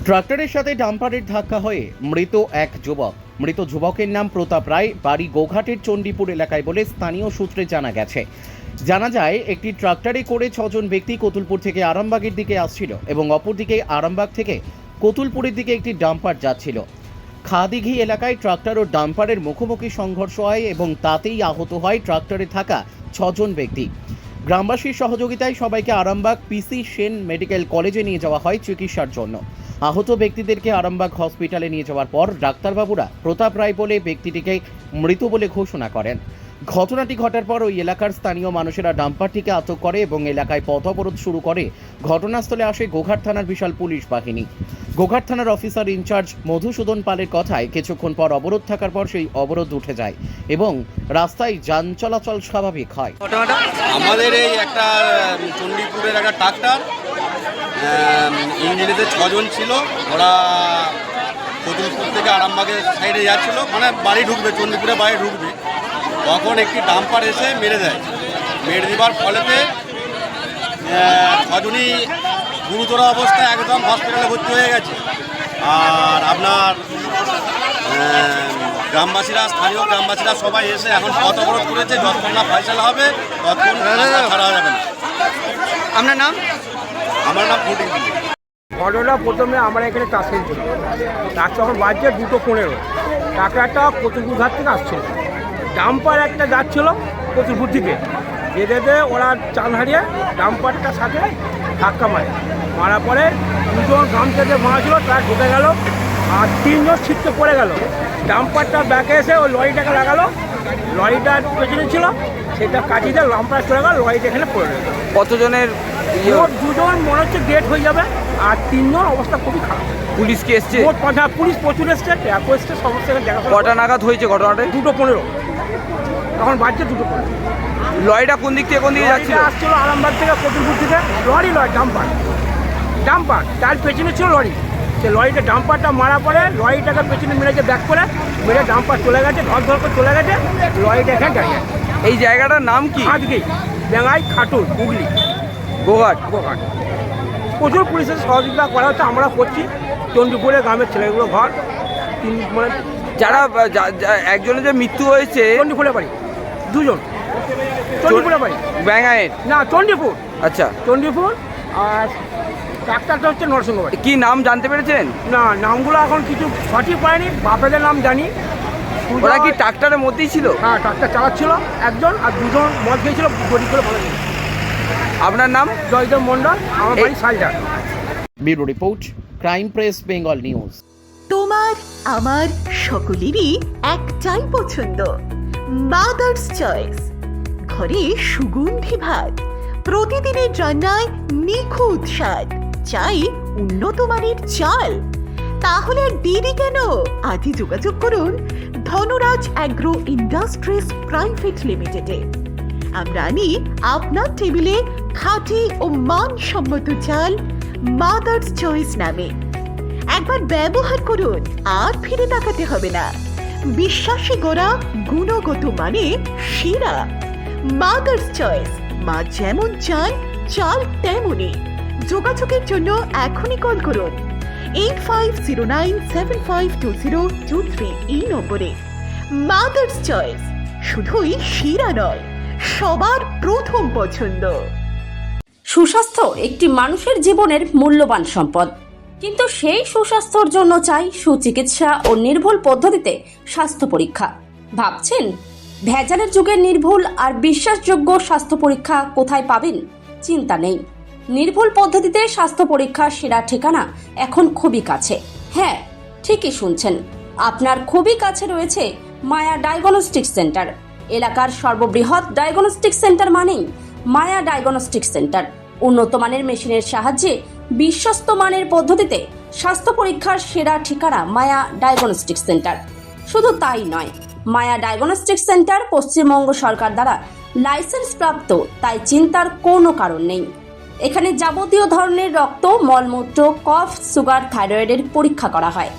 ট্রাক্টরের সাথে ডাম্পারের ধাক্কা হয়ে মৃত এক যুবক। মৃত যুবকের নাম প্রতাপ রায়, বাড়ি গোঘাটের চণ্ডীপুর এলাকায় বলে স্থানীয় সূত্রে জানা গেছে। জানা যায়, একটি ট্রাক্টরে করে 6 জন ব্যক্তি কতুলপুর থেকে আরামবাগের দিকে আসছিল এবং অপরদিকে আরামবাগ থেকে কতুলপুরের দিকে একটি ডাম্পার যাচ্ছিল। খাদিঘি এলাকায় ট্রাক্টর ও ডাম্পারের মুখোমুখি সংঘর্ষ হয় এবং তাতেই আহত হয় ট্রাক্টরে থাকা 6 জন ব্যক্তি। গ্রামবাসীর সহযোগিতায় সবাইকে আরামবাগ পিসি সেন মেডিকেল কলেজে নিয়ে যাওয়া হয় চিকিৎসার জন্য। আহত ব্যক্তিদেরকে আরামবাগ হসপিটালে নিয়ে যাওয়ার পর ডাক্তারবাবুরা প্রতাপ রায় বলে ব্যক্তিটিকে মৃত বলে ঘোষণা করেন। ঘটনাটি ঘটার পর ওই এলাকার স্থানীয় মানুষেরা ডাম্পারটিকে আটক করে এবং এলাকায় পথ অবরোধ শুরু করে। ঘটনাস্থলে আসে গোঘাট থানার বিশাল পুলিশ বাহিনী। গোঘাট থানার অফিসার ইনচার্জ মধুসূদন পালের কথায় কিছুক্ষণ পর অবরোধ থাকার পর সেই অবরোধ উঠে যায় এবং রাস্তায় যান চলাচল স্বাভাবিক হয়। আমাদের এই একটা চণ্ডীপুরের একটা ট্রাক্টর, ইঞ্জিনেতে 6 জন ছিল। ওরা কতুলপুর থেকে আরামবাগের সাইডে যাচ্ছিল, মানে বাড়ি ঢুকবে, চণ্ডীপুরে বাড়ি ঢুকবে। তখন একটি ডাম্পার এসে মেরে দেয়। মেরে দেওয়ার ফলেতে 6 জনই গুরুতর অবস্থায় একদম হসপিটালে ভর্তি হয়ে গেছে। আর আপনার গ্রামবাসীরা, স্থানীয় গ্রামবাসীরা সবাই এসে এখন পথ অবরোধ করেছে। যতক্ষণ না ফয়সালা হবে ততক্ষণ ছাড়া যাবে না। আপনার নাম? আমার নাম ফুটিং। ঘটনা প্রথমে আমরা এখানে চাষ ছিল, তার যখন বাজছে 2:15, টাকাটা কতুলপুর ঘাট থেকে আসছিল। ডাম্পার একটা যাচ্ছিল কতুলপুর থেকে, যেতে ওরা চাল হারিয়ে ডাম্পারটার সাথে ধাক্কা মারার পরে 2 জন গ্রাম থেকে মারা, তার ঢুকে গেল আর 3 জন ছিটকে পড়ে গেল। ডাম্পারটা ব্যাকে এসে ওই লরিটাকে লাগালো, লরিটা পেছনে ছিল, সেটা কাটিয়ে দিয়ে ডাম্পার চলে গেল, লরিটা এখানে পড়ে গেল। কতজনের? 2 জন মনে হচ্ছে ডেট হয়ে যাবে আর 3 জন অবস্থা খুবই খারাপ। পুলিশ কি এসছে? পুলিশ প্রচুর এসছে, ট্যাপও এসছে, সমস্ত দেখা। কটা নাগাদ হয়েছে ঘটনাটা? 2:15, তখন বাজছে 2:15। লরিটা কোন দিক থেকে কোন দিকে যাচ্ছিল? আসছিল আরামবাগ থেকে কতুলপুর থেকে। লরি ডাম্পার তার পেছনে ছিল লরি। সে লরিটা ডাম্পারটা মারা পরে লরিটাকে পেছনে মেরেছে, ব্যাক করে মেরে ডাম্পার চলে গেছে, ধর করে চলে গেছে। লরিটা এখানে দাঁড়িয়ে। এই জায়গাটার নাম কি? খাদগি, বেঙ্গাই, খাটুল, হুগলি, গোঘাট। প্রচুর পুলিশের সহযোগিতা করা হচ্ছে, আমরা করছি। চণ্ডীপুরে গ্রামের ছেলেগুলো ঘর, মানে যারা একজনের যে মৃত্যু হয়েছে চণ্ডীপুরে বাড়ি, 2 জন চণ্ডীপুরে বাড়ি, ব্যাঙ্গায়ের না চণ্ডীপুর। আচ্ছা, চণ্ডীপুর। আর ডাক্তারটা হচ্ছে নরসিংহ বাড়ি। কি নাম জানতে পেরেছেন? না, নামগুলো এখন কিছু সঠিক পায়নি, বাপেদের নাম জানি। ওরা কি ট্রাক্টরের মধ্যেই ছিল? হ্যাঁ, ট্রাক্টর চালাচ্ছিল একজন, আর 2 জন মদ খেয়েছিল, গড়ি করে ভালো ছিল। আপনার নাম? জয়দেব মন্ডল, আমার বাড়ি Saljar. Bureau report, crime press Bengal news. তোমার আমার সকলেরই একটাই পছন্দ, মাদার্স চয়েস। ঘরে সুগন্ধি ভাত, প্রতিদিনের রান্নায় নিখুঁত স্বাদ, চাই উন্নত মানের চাল। তাহলে আর দেরি কেন? আজই যোগাযোগ করুন ধনরাজ অ্যাগ্রো ইন্ডাস্ট্রিজ প্রাইভেট লিমিটেডে। আমরা আনি আপনার টেবিলে খাঁটি ও মানসম্মত চাল মাদার্স চয়েস নামে। একবার ব্যবহার করুন, আর ফিরে তাকাতে হবে না। বিশ্বাসী গোড়া, গুণগত মানে সেরা। মাদার্স চয়েস, মা যেমন চান চাল তেমনই। যোগাযোগের জন্য এখনই কল করুন 8509752023 এই নম্বরে। মাদার্স চয়েস শুধুই সেরা নয়, সবার প্রথম পছন্দ। সুস্বাস্থ্য একটি মানুষের জীবনের মূল্যবান সম্পদ, কিন্তু সেই সুস্বাস্থ্যর জন্য চাই সুচিকিৎসা ও নির্ভুল পদ্ধতিতে স্বাস্থ্য পরীক্ষা। ভাবছেন ভেজালের যুগের নির্ভুল আর বিশ্বাসযোগ্য স্বাস্থ্য পরীক্ষা কোথায় পাবেন? চিন্তা নেই, নির্ভুল পদ্ধতিতে স্বাস্থ্য পরীক্ষার সেরা ঠিকানা এখন খুবই কাছে। হ্যাঁ, ঠিকই শুনছেন, আপনার খুবই কাছে রয়েছে মায়া ডায়াগনস্টিক সেন্টার। এলাকার সর্ববৃহৎ ডায়াগনস্টিক সেন্টার মানেই মায়া ডায়াগনস্টিক সেন্টার। উন্নত মানের মেশিনের সাহায্যে বিশ্বস্ত মানের পদ্ধতিতে স্বাস্থ্য পরীক্ষার সেরা ঠিকানা মায়া ডায়াগনস্টিক সেন্টার। শুধু তাই নয়, মায়া ডায়াগনস্টিক সেন্টার পশ্চিমবঙ্গ সরকার দ্বারা লাইসেন্স প্রাপ্ত, তাই চিন্তার কোনো কারণ নেই। এখানে যাবতীয় ধরনের রক্ত, মলমূত্র, কফ, সুগার, থাইরয়েডের পরীক্ষা করা হয়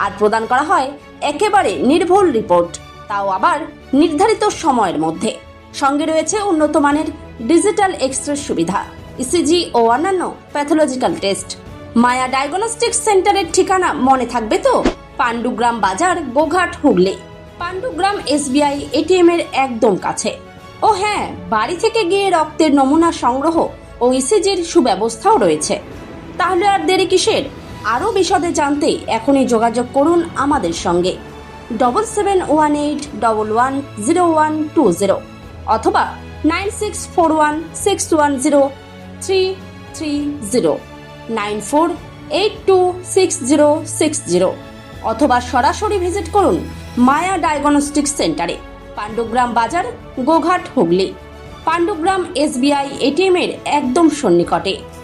আর প্রদান করা হয় একেবারে নির্ভুল রিপোর্ট, তাও আবার নির্ধারিত সময়ের মধ্যে। সঙ্গে রয়েছে উন্নত মানের ডিজিটাল এক্স-রে সুবিধা, ইসিজি ও অন্যান্য প্যাথোলজিক্যাল টেস্ট। মায়া ডায়াগনস্টিক্স সেন্টারের ঠিকানা মনে থাকবে তো? পাণ্ডুগ্রাম বাজার, গোঘাট, হুগলি। পাণ্ডুগ্রাম SBI ATM এর একদম কাছে। ও হ্যাঁ, বাড়ি থেকে গিয়ে রক্তের নমুনা সংগ্রহ ও ECGর সুব্যবস্থাও রয়েছে। তাহলে আর দেরি কিসের? আরও বিশদে জানতে এখনই যোগাযোগ করুন আমাদের সঙ্গে 7718110120 অথবা 9641610330 94826060 অথবা সরাসরি ভিজিট করুন মায়া ডায়াগনস্টিক্স সেন্টারে, পাণ্ডুগ্রাম বাজার, গোঘাট, হুগলি। পাণ্ডুগ্রাম SBI ATM এর একদম সন্নিকটে।